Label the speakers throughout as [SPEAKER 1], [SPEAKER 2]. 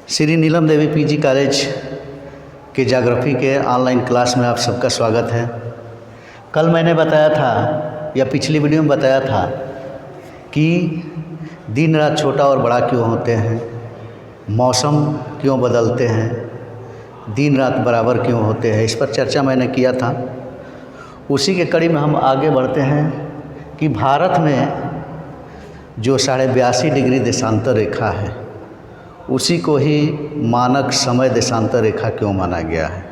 [SPEAKER 1] Shri Neelam Devi PG college के geography के online class में आप सबका स्वागत है। कल मैंने बताया था या पिछली वीडियो में बताया था कि दिन रात छोटा और बड़ा क्यों होते हैं, मौसम क्यों बदलते हैं, दिन रात बराबर क्यों होते हैं, इस पर चर्चा मैंने किया था। उसी के कड़ी में हम आगे बढ़ते हैं कि भारत में जो 82.5 डिग्री देशांतर रेखा है उसी को ही मानक समय देशांतर रेखा क्यों माना गया है।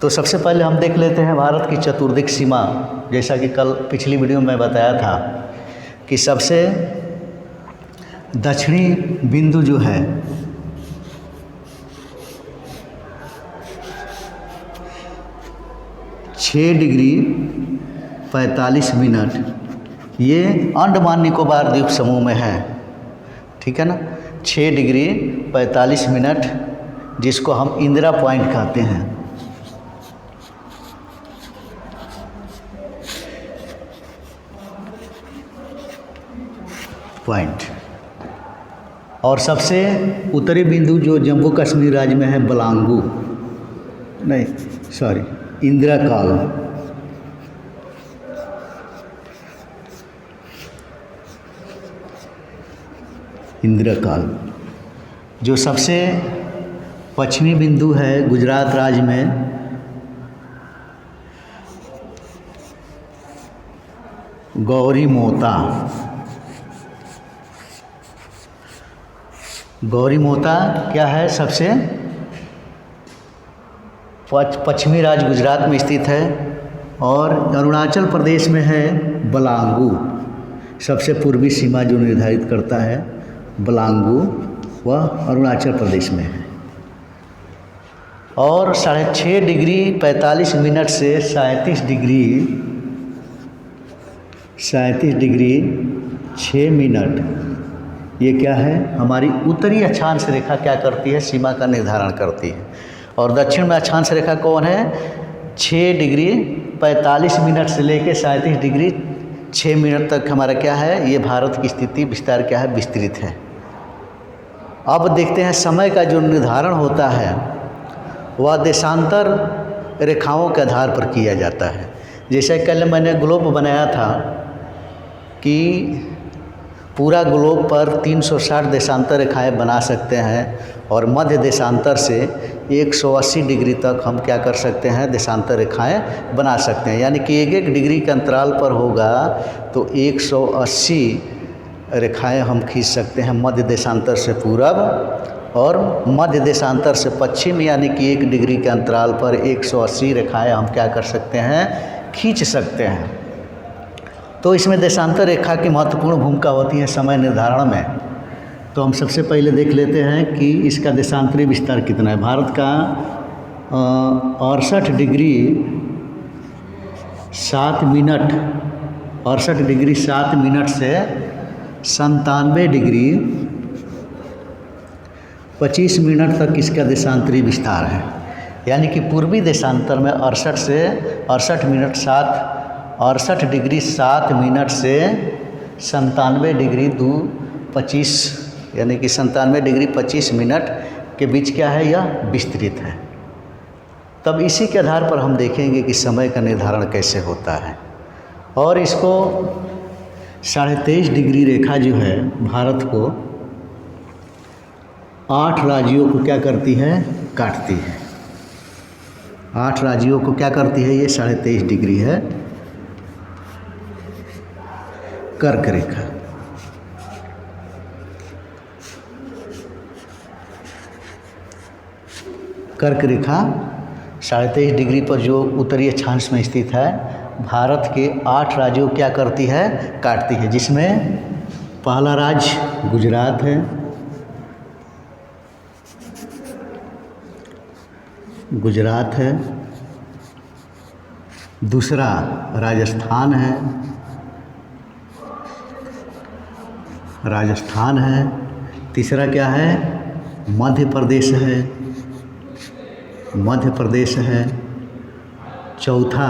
[SPEAKER 1] तो सबसे पहले हम देख लेते हैं भारत की चतुर्दिक सीमा। जैसा कि कल पिछली वीडियो में बताया था कि सबसे दक्षिणी बिंदु जो है छः डिग्री 45 मिनट ये अंडमान निकोबार द्वीप समूह में है, ठीक है ना। 6 डिग्री 45 मिनट जिसको हम इंदिरा पॉइंट कहते हैं। पॉइंट और सबसे उत्तरी बिंदु जो जम्मू कश्मीर राज्य में है बलांगू, नहीं सॉरी इंदिरा काल। इंदिरा काल जो सबसे पश्चिमी बिंदु है गुजरात राज्य में गौरीमोता। गौरीमोता क्या है, सबसे पश्चिमी राज्य गुजरात में स्थित है। और अरुणाचल प्रदेश में है बलांगू, सबसे पूर्वी सीमा जो निर्धारित करता है बलांगू, वह अरुणाचल प्रदेश में है। और 6.5 डिग्री 45 मिनट से 37 डिग्री 6 मिनट ये क्या है, हमारी उत्तरी अक्षांश रेखा क्या करती है, सीमा का निर्धारण करती है। और दक्षिण में अक्षांश रेखा कौन है, 6 डिग्री 45 मिनट से लेकर 37 डिग्री 6 मिनट तक हमारा क्या है, ये भारत की स्थिति विस्तार क्या है, विस्तृत है। अब देखते हैं समय का जो निर्धारण होता है वह देशांतर रेखाओं के आधार पर किया जाता है। जैसे कल मैंने ग्लोब बनाया था कि पूरा ग्लोब पर 360 देशांतर रेखाएं बना सकते हैं और मध्य देशांतर से 180 डिग्री तक हम क्या कर सकते हैं, देशांतर रेखाएं बना सकते हैं। यानी कि एक डिग्री के अंतराल पर होगा तो 180 रेखाएं हम खींच सकते हैं मध्य देशांतर से पूरब और मध्य देशांतर से पश्चिम, यानी कि 1 डिग्री के अंतराल पर 180 रेखाएं हम क्या कर सकते हैं, खींच सकते हैं। तो इसमें देशांतर रेखा की महत्वपूर्ण भूमिका होती है समय निर्धारण में। तो हम सबसे पहले देख लेते हैं कि इसका देशांतरी विस्तार कितना है। भारत का 68 डिग्री 7 मिनट 68 डिग्री 7 मिनट से 97 डिग्री 25 मिनट तक इसका देशांतरी विस्तार है। यानी कि पूर्वी देशांतर में 68 डिग्री 7 मिनट से 97 डिग्री 25 यानी कि 97 डिग्री 25 मिनट के बीच क्या है, यह विस्तृत है। तब इसी के आधार पर हम देखेंगे कि समय का निर्धारण कैसे होता है। और इसको 23.5 डिग्री रेखा जो है भारत को 8 राज्यों को क्या करती है, काटती है। 8 राज्यों को क्या करती है, ये 23.5 डिग्री है कर्क रेखा। कर्क रेखा 23.5 डिग्री पर जो उत्तरी अक्षांश में स्थित है भारत के 8 राज्यों क्या करती है, काटती है। जिसमें पहला राज्य गुजरात है, दूसरा राजस्थान है, तीसरा क्या है, मध्य प्रदेश है, चौथा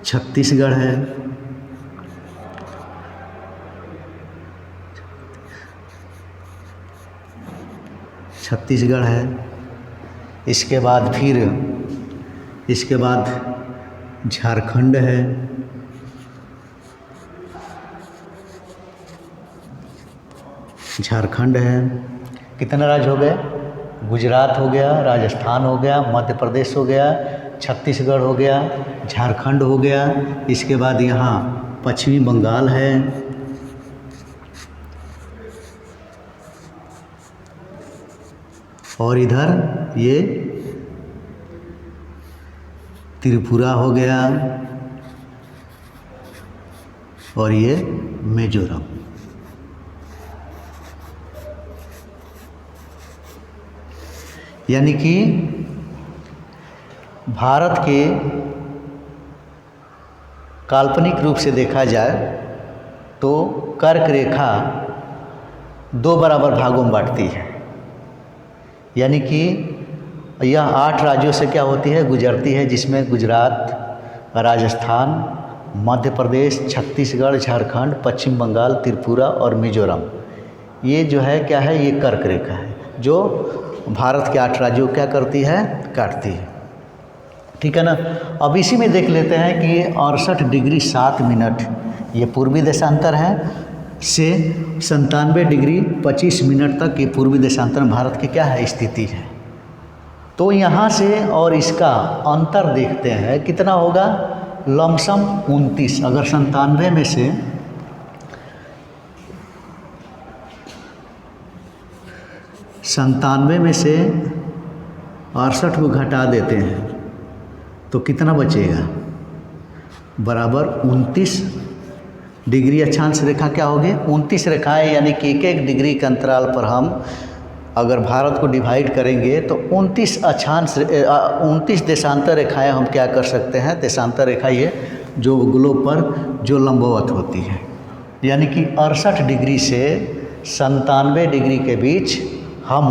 [SPEAKER 1] छत्तीसगढ़ है, छत्तीसगढ़ है। इसके बाद फिर झारखंड है। कितने राज्य हो गए? गुजरात हो गया, राजस्थान हो गया, मध्य प्रदेश हो गया, छत्तीसगढ़ हो गया, झारखंड हो गया। इसके बाद यहाँ पश्चिमी बंगाल है, और इधर ये त्रिपुरा हो गया, और ये मिजोरम। यानी कि भारत के काल्पनिक रूप से देखा जाए तो कर्क रेखा 2 बराबर भागों में बांटती है। यानी कि यह 8 राज्यों से क्या होती है, गुजरती है, जिसमें गुजरात, राजस्थान, मध्य प्रदेश, छत्तीसगढ़, झारखंड, पश्चिम बंगाल, त्रिपुरा और मिजोरम। ये जो है क्या है, ये कर्क रेखा है जो भारत के 8 राज्यों को क्या करती है, काटती है। ठीक है ना। अब इसी में देख लेते हैं कि 68 डिग्री 7 मिनट ये पूर्वी देशांतर है से 97 डिग्री 25 मिनट तक ये पूर्वी देशांतर में भारत की क्या है, स्थिति है। तो यहाँ से और इसका अंतर देखते हैं कितना होगा, लमसम 29। अगर 97 में से 68 को घटा देते हैं तो कितना बचेगा, बराबर 29 डिग्री अक्षांश रेखा क्या होगी, 29 रेखाएं। यानी कि 1-1 डिग्री के अंतराल पर हम अगर भारत को डिवाइड करेंगे तो 29 देशांतर रेखाएं हम क्या कर सकते हैं, देशांतर रेखा ये जो ग्लोब पर जो लंबवत होती है। यानी कि 68 डिग्री से 97 डिग्री के बीच हम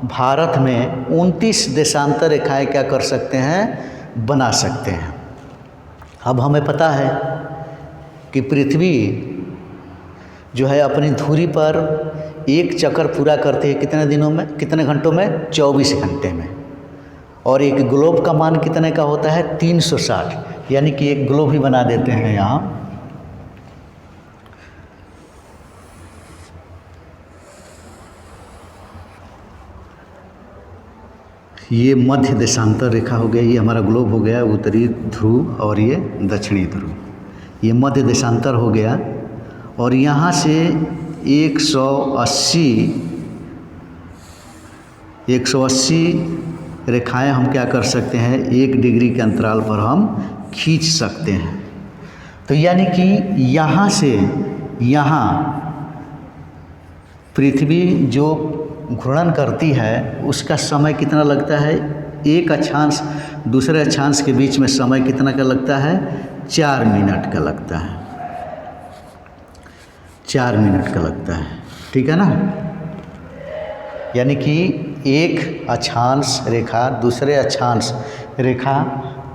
[SPEAKER 1] भारत में 29 देशांतर रेखाएं क्या कर सकते हैं, बना सकते हैं। अब हमें पता है कि पृथ्वी जो है अपनी धुरी पर एक चक्कर पूरा करती है कितने दिनों में, कितने घंटों में, 24 घंटे में। और एक ग्लोब का मान कितने का होता है, 360। यानी कि एक ग्लोब ही बना देते हैं यहाँ। ये मध्य देशांतर रेखा हो गया, ये हमारा ग्लोब हो गया, उत्तरी ध्रुव और ये दक्षिणी ध्रुव, ये मध्य देशांतर हो गया। और यहाँ से 180 रेखाएं हम क्या कर सकते हैं, 1 डिग्री के अंतराल पर हम खींच सकते हैं। तो यानी कि यहाँ से यहाँ पृथ्वी जो घूर्णन करती है उसका समय कितना लगता है, एक अक्षांश दूसरे अक्षांश के बीच में समय कितना का लगता है, 4 मिनट का लगता है, 4 मिनट का लगता है। ठीक है ना। यानी कि एक अक्षांश रेखा दूसरे अक्षांश रेखा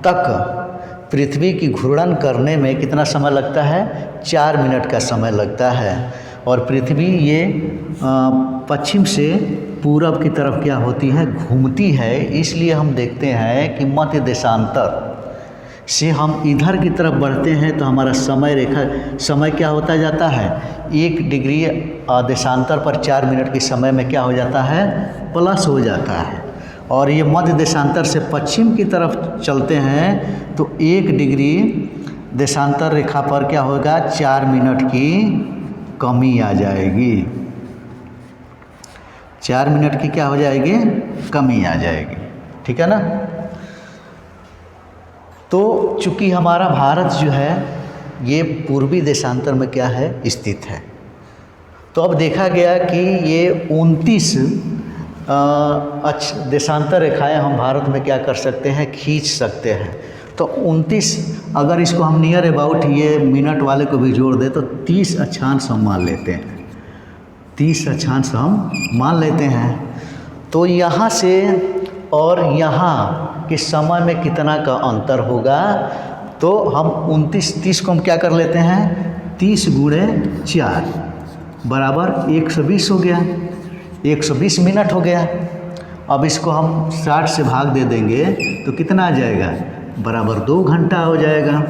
[SPEAKER 1] तक पृथ्वी की घूर्णन करने में कितना समय लगता है, 4 मिनट का समय लगता है। और पृथ्वी ये पश्चिम से पूरब की तरफ क्या होती है, घूमती है। इसलिए हम देखते हैं कि मध्य देशांतर से हम इधर की तरफ बढ़ते हैं तो हमारा समय क्या होता जाता है, 1 डिग्री देशांतर पर 4 मिनट के समय में क्या हो जाता है, प्लस हो जाता है। और ये मध्य देशांतर से पश्चिम की तरफ चलते हैं तो 1 डिग्री देशांतर रेखा पर क्या होगा, 4 मिनट की कमी आ जाएगी, 4 मिनट की क्या हो जाएगी, कमी आ जाएगी। ठीक है ना। तो चूँकि हमारा भारत जो है ये पूर्वी देशांतर में क्या है, स्थित है। तो अब देखा गया कि ये 29 देशांतर रेखाएं हम भारत में क्या कर सकते हैं, खींच सकते हैं। तो 29 अगर इसको हम नियर अबाउट ये मिनट वाले को भी जोड़ दें तो 30 अक्षांश हम मान लेते हैं, 30 अक्षांश हम मान लेते हैं। तो यहाँ से और यहाँ के समय में कितना का अंतर होगा, तो हम 30 को हम क्या कर लेते हैं, 30 गुणे 4 बराबर 120 हो गया, 120 मिनट हो गया। अब इसको हम 60 से भाग दे देंगे तो कितना आ जाएगा, बराबर 2 घंटा हो जाएगा,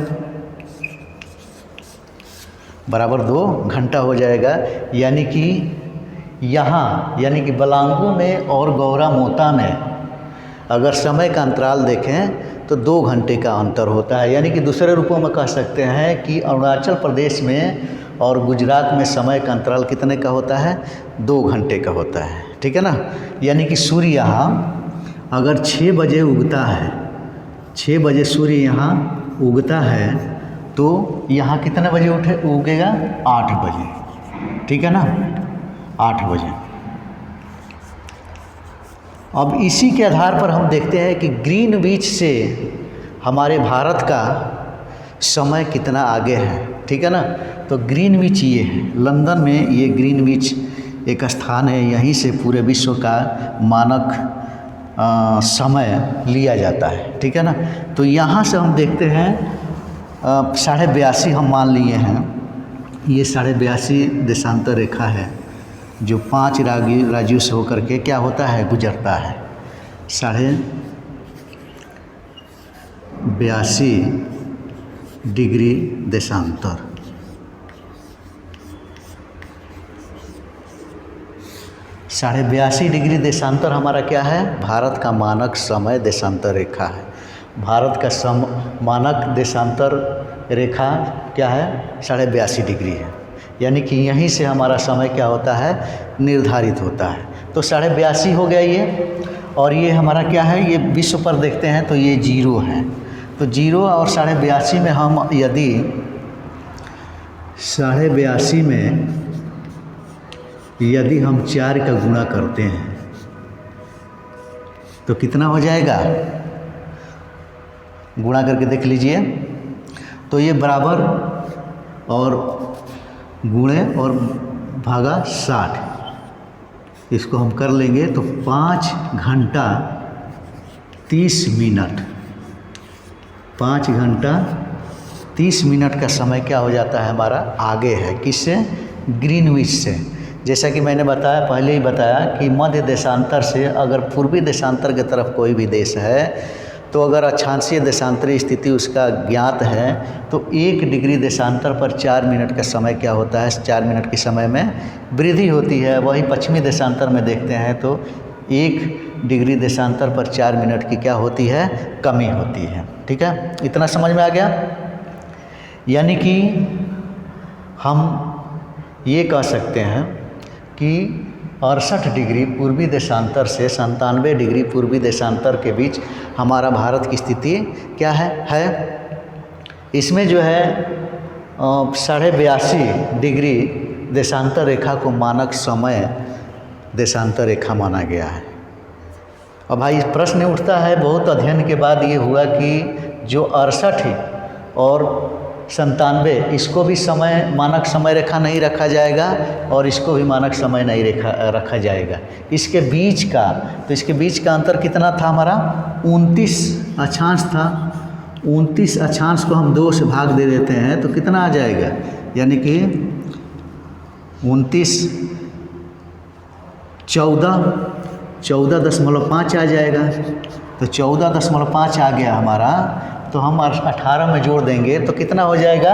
[SPEAKER 1] बराबर 2 घंटा हो जाएगा। यानी कि यहाँ यानी कि बलांगू में और गौरा मोता में अगर समय का अंतराल देखें तो 2 घंटे का अंतर होता है। यानी कि दूसरे रूपों में कह सकते हैं कि अरुणाचल प्रदेश में और गुजरात में समय का अंतराल कितने का होता है, 2 घंटे का होता है, ठीक है ना। यानी कि सूर्य यहाँ अगर 6 बजे उगता है, 6 बजे सूर्य यहाँ उगता है तो यहाँ कितने बजे उगेगा, 8 बजे, ठीक है ना, 8 बजे। अब इसी के आधार पर हम देखते हैं कि ग्रीनविच से हमारे भारत का समय कितना आगे है, ठीक है ना। तो ग्रीनविच ये है, लंदन में ये ग्रीनविच एक स्थान है, यहीं से पूरे विश्व का मानक समय लिया जाता है, ठीक है ना। तो यहाँ से हम देखते हैं 82.5 हम मान लिए हैं, ये 82.5 देशांतर रेखा है जो 5 राज्यों से होकर के क्या होता है, गुजरता है। 82.5 डिग्री देशांतर, 82.5 डिग्री देशांतर हमारा क्या है, भारत का मानक समय देशांतर रेखा है। भारत का मानक देशांतर रेखा क्या है, 82.5 डिग्री है। यानी कि यहीं से हमारा समय क्या होता है, निर्धारित होता है। तो 82.5 हो गया ये, और ये हमारा क्या है, ये विश्व पर देखते हैं तो ये 0 है। तो 0 और 82.5 में हम यदि 82.5 में यदि हम 4 का गुणा करते हैं तो कितना हो जाएगा, गुणा करके देख लीजिए। तो ये बराबर और गुणे और भागा 60, इसको हम कर लेंगे तो 5 घंटा 30 मिनट, 5 घंटा 30 मिनट का समय क्या हो जाता है, हमारा आगे है, किससे, ग्रीनविच से। जैसा कि मैंने बताया, पहले ही बताया कि मध्य देशांतर से अगर पूर्वी देशांतर की तरफ कोई भी देश है तो अगर अक्षांशीय देशांतरी स्थिति उसका ज्ञात है तो 1 डिग्री देशांतर पर 4 मिनट का समय क्या होता है, 4 मिनट के समय में वृद्धि होती है। वही पश्चिमी देशांतर में देखते हैं तो 1 डिग्री देशांतर पर 4 मिनट की क्या होती है, कमी होती है, ठीक है। इतना समझ में आ गया। यानी कि हम ये कह सकते हैं कि 68 डिग्री पूर्वी देशांतर से 97 डिग्री पूर्वी देशांतर के बीच हमारा भारत की स्थिति क्या है। इसमें जो है 82.5 डिग्री देशांतर रेखा को मानक समय देशांतर रेखा माना गया है। अब भाई प्रश्न उठता है, बहुत अध्ययन के बाद ये हुआ कि जो 68 और 97 इसको भी समय मानक समय रेखा नहीं रखा जाएगा और इसको भी मानक समय नहीं रखा जाएगा। इसके बीच का, तो इसके बीच का अंतर कितना था हमारा, 29 अक्षांश था। 29 अक्षांश को हम 2 से भाग दे देते हैं तो कितना आ जाएगा, यानी कि 29 14.5 आ जाएगा। तो 14.5 आ गया हमारा, तो हम 18 में जोड़ देंगे तो कितना हो जाएगा,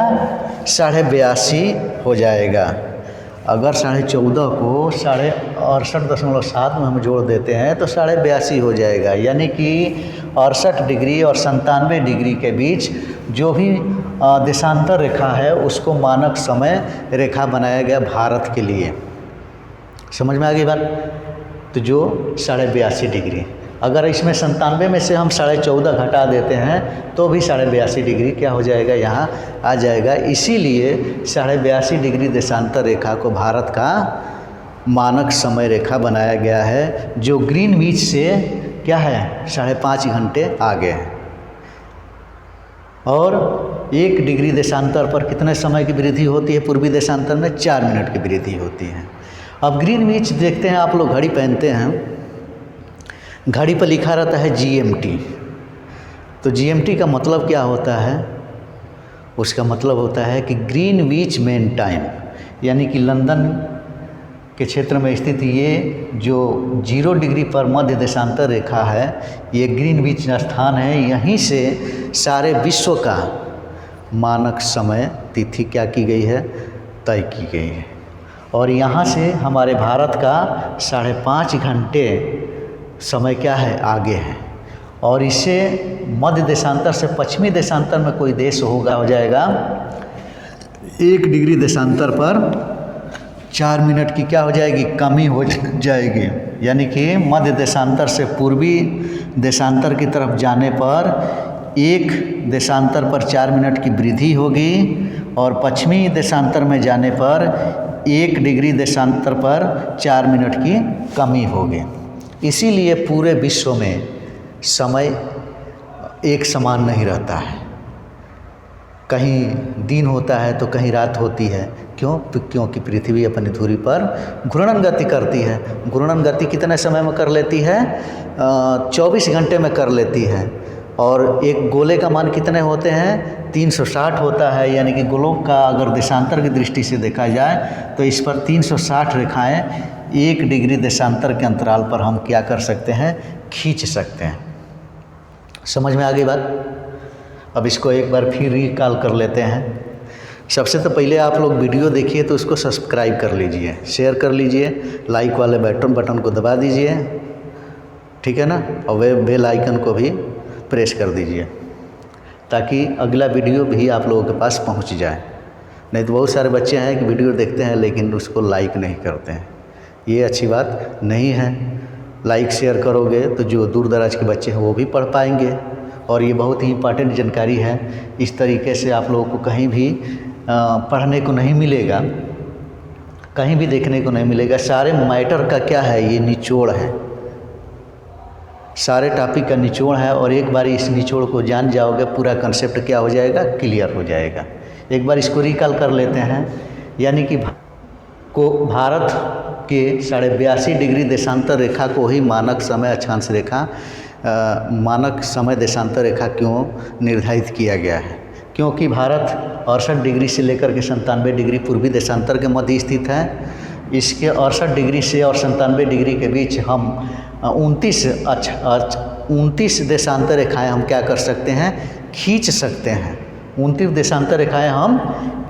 [SPEAKER 1] 82.5 हो जाएगा। अगर 14.5 को 68.7 में हम जोड़ देते हैं तो 82.5 हो जाएगा। यानी कि 68 डिग्री और 97 डिग्री के बीच जो भी देशांतर रेखा है उसको मानक समय रेखा बनाया गया भारत के लिए। समझ में आ गई बात। तो जो 82.5 डिग्री, अगर इसमें 97 में से हम 14.5 घटा देते हैं तो भी 82.5 डिग्री क्या हो जाएगा, यहाँ आ जाएगा। इसीलिए 82.5 डिग्री देशांतर रेखा को भारत का मानक समय रेखा बनाया गया है, जो ग्रीनविच से क्या है, 5.5 घंटे आगे है। और 1 डिग्री देशांतर पर कितने समय की वृद्धि होती है, पूर्वी देशांतर में 4 मिनट की वृद्धि होती है। अब ग्रीनविच देखते हैं, आप लोग घड़ी पहनते हैं, घड़ी पर लिखा रहता है GMT। तो GMT का मतलब क्या होता है, उसका मतलब होता है कि ग्रीनविच मेन टाइम, यानी कि लंदन के क्षेत्र में स्थित ये जो 0 डिग्री पर मध्य देशांतर रेखा है, ये ग्रीनविच स्थान है। यहीं से सारे विश्व का मानक समय तिथि क्या की गई है, तय की गई है। और यहाँ से हमारे भारत का 5.5 घंटे समय क्या है, आगे है। और इससे मध्य देशांतर से पश्चिमी देशांतर में कोई देश होगा हो जाएगा 1 डिग्री देशांतर पर 4 मिनट की क्या हो जाएगी, कमी हो जाएगी। यानी कि मध्य देशांतर से पूर्वी देशांतर की तरफ जाने पर 1 देशांतर पर 4 मिनट की वृद्धि होगी और पश्चिमी देशांतर में जाने पर 1 डिग्री देशांतर पर 4 मिनट की कमी होगी। इसीलिए पूरे विश्व में समय एक समान नहीं रहता है, कहीं दिन होता है तो कहीं रात होती है। क्यों? क्योंकि पृथ्वी अपनी धुरी पर घूर्णन गति करती है। घूर्णन गति कितने समय में कर लेती है? 24 घंटे में कर लेती है। और एक गोले का मान कितने होते हैं? 360 होता है। यानी कि गोलों का अगर देशांतर की दृष्टि से देखा जाए तो इस पर 360 रेखाएं 1 डिग्री देशांतर के अंतराल पर हम क्या कर सकते हैं, खींच सकते हैं। समझ में आ गई बात? अब इसको एक बार फिर रिकॉल कर लेते हैं। सबसे तो पहले आप लोग वीडियो देखिए तो उसको सब्सक्राइब कर लीजिए, शेयर कर लीजिए, लाइक वाले बटन को दबा दीजिए, ठीक है ना। और वे बेल आइकन को भी प्रेस कर दीजिए ताकि अगला वीडियो भी आप लोगों के पास पहुंच जाए। नहीं तो बहुत सारे बच्चे हैं कि वीडियो देखते हैं लेकिन उसको लाइक नहीं करते हैं। ये अच्छी बात नहीं है। लाइक शेयर करोगे तो जो दूर दराज के बच्चे हैं वो भी पढ़ पाएंगे। और ये बहुत ही इम्पॉर्टेंट जानकारी है। इस तरीके से आप लोगों को कहीं भी पढ़ने को नहीं मिलेगा, कहीं भी देखने को नहीं मिलेगा। सारे मैटर का क्या है, ये निचोड़ है, सारे टॉपिक का निचोड़ है। और एक बार इस निचोड़ को जान जाओगे पूरा कंसेप्ट क्या हो जाएगा, क्लियर हो जाएगा। एक बार इसको रिकॉल कर लेते हैं। यानी कि भारत के 82.5 डिग्री देशांतर रेखा को ही मानक समय अक्षांश रेखा, मानक समय देशांतर रेखा क्यों निर्धारित किया गया है? क्योंकि भारत 68 डिग्री से लेकर के 97 डिग्री पूर्वी देशांतर के मध्य स्थित है। इसके 68 डिग्री से और 97 डिग्री के बीच हम 29 देशांतर रेखाएं हम क्या कर सकते हैं, खींच सकते हैं। 29 देशांतर रेखाएं हम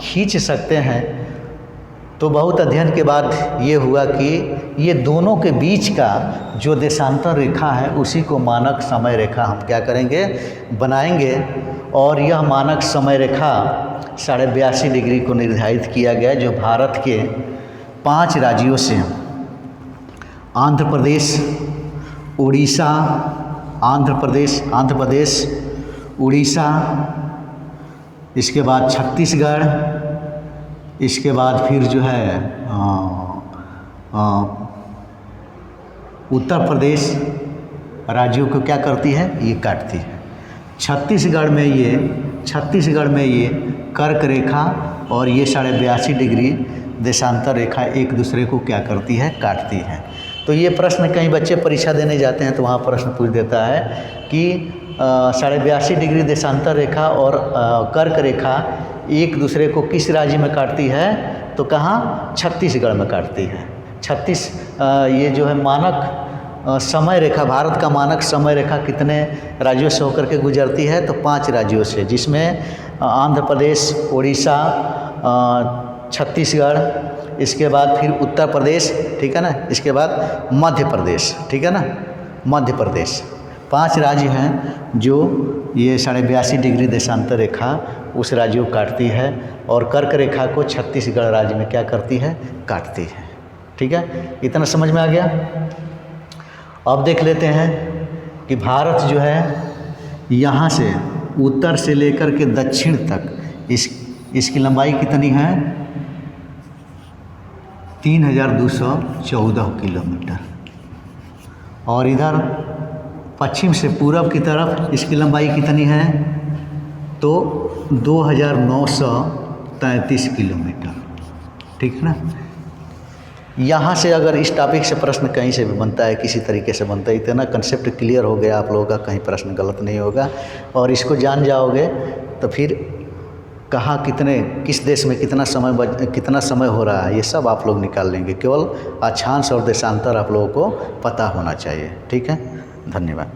[SPEAKER 1] खींच सकते हैं। तो बहुत अध्ययन के बाद ये हुआ कि ये दोनों के बीच का जो देशांतर रेखा है उसी को मानक समय रेखा हम क्या करेंगे, बनाएंगे। और यह मानक समय रेखा 82.5 डिग्री को निर्धारित किया गया जो भारत के 5 राज्यों से आंध्र प्रदेश, उड़ीसा, आंध्र प्रदेश, उड़ीसा, इसके बाद छत्तीसगढ़, इसके बाद फिर जो है उत्तर प्रदेश राज्यों को क्या करती है, ये काटती है। छत्तीसगढ़ में ये कर्क रेखा और ये 82.5 डिग्री देशांतर रेखा एक दूसरे को क्या करती है, काटती है। तो ये प्रश्न कई बच्चे परीक्षा देने जाते हैं तो वहाँ प्रश्न पूछ देता है कि 82.5 डिग्री देशांतर रेखा और कर्क रेखा एक दूसरे को किस राज्य में काटती है? तो कहाँ? छत्तीसगढ़ में काटती है। ये जो है मानक समय रेखा, भारत का मानक समय रेखा कितने राज्यों से होकर के गुजरती है? तो 5 राज्यों से, जिसमें आंध्र प्रदेश, उड़ीसा, छत्तीसगढ़, इसके बाद फिर उत्तर प्रदेश, ठीक है ना, इसके बाद मध्य प्रदेश, ठीक है ना, मध्य प्रदेश। 5 राज्य हैं जो ये 82.5 डिग्री देशांतर रेखा उस राज्य को काटती है और कर्क रेखा को छत्तीसगढ़ राज्य में क्या करती है, काटती है। ठीक है, इतना समझ में आ गया। अब देख लेते हैं कि भारत जो है यहाँ से उत्तर से लेकर के दक्षिण तक इसकी लंबाई कितनी है? 3214 किलोमीटर। और इधर पश्चिम से पूरब की तरफ इसकी लंबाई कितनी है? तो 2933 किलोमीटर। ठीक है ना। यहाँ से अगर इस टॉपिक से प्रश्न कहीं से भी बनता है, किसी तरीके से बनता है, इतना कंसेप्ट क्लियर हो गया आप लोगों का, कहीं प्रश्न गलत नहीं होगा। और इसको जान जाओगे तो फिर कहाँ किस देश में कितना समय हो रहा है, ये सब आप लोग निकाल लेंगे। केवल अक्षांश और देशांतर आप लोगों को पता होना चाहिए। ठीक है, धन्यवाद।